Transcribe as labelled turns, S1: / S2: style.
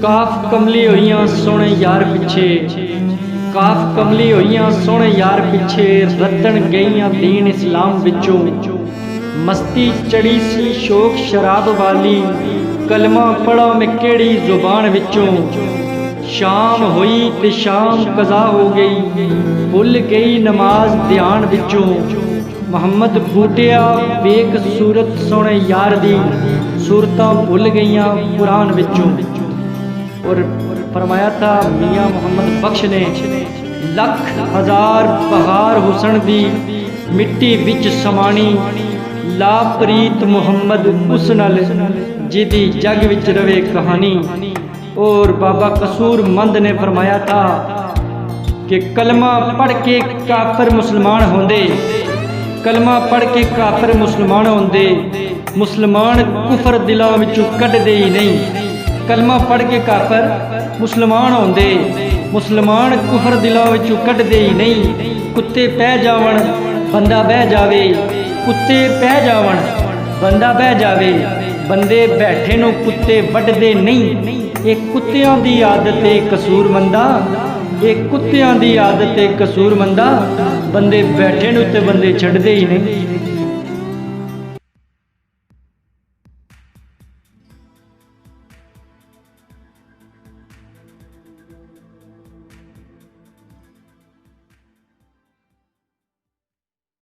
S1: ਕਾਫ ਕਮਲੀ ਹੋਈਆਂ ਸੋਹਣੇ ਯਾਰ ਪਿੱਛੇ, ਕਾਫ ਕਮਲੀ ਹੋਈਆਂ ਸੋਹਣੇ ਯਾਰ ਪਿੱਛੇ, ਰੱਤਣ ਗਈਆਂ ਦੀਨ ਇਸਲਾਮ ਵਿੱਚੋਂ। ਮਸਤੀ ਚੜੀ ਸੀ ਸ਼ੌਕ ਸ਼ਰਾਬ ਵਾਲੀ, ਕਲਮਾ ਪੜਾ ਮੈਂ ਕਿਹੜੀ ਜ਼ੁਬਾਨ ਵਿੱਚੋਂ। ਸ਼ਾਮ ਹੋਈ ਤੇ ਸ਼ਾਮ ਕਜ਼ਾ ਹੋ ਗਈ, ਭੁੱਲ ਗਈ ਨਮਾਜ਼ ਧਿਆਨ ਵਿੱਚੋਂ। ਮੁਹੰਮਦ ਬੂਟਿਆ ਵੇਖ ਸੂਰਤ ਸੋਹਣੇ ਯਾਰ ਦੀ, ਸੂਰਤਾਂ ਭੁੱਲ ਗਈਆਂ ਕੁਰਾਨ ਵਿੱਚੋਂ। اور فرمایا تھا میاں محمد بخش نے، لکھ ہزار بہار حسن دی مٹی وچ سمانی، لا پریت محمد اس نال جدی جگ وچ روے کہانی۔ اور بابا قصور مند نے فرمایا تھا کہ کلمہ پڑھ کے کافر مسلمان ہوندے، کلمہ پڑھ کے کافر مسلمان ہوندے، مسلمان کفر دلاں وچوں کڈ دے ہی نہیں۔ کلمہ پڑھ کے کافر مسلمان ہوندے، مسلمان کفر دلاں وچوں کڈ دے ہی نہیں۔ کتے پہ جاون بندہ بہ جاوے، کتے پہ جاون بندہ بہ جاوے، بندے بیٹھے نو کتے وڈدے نہیں۔ یہ کتیاں دی عادت ہے قصور مندہ، یہ کتیاں دی عادت ہے قصور مندہ، بندے بیٹھے نو تے بندے چھڈدے ہی نہیں۔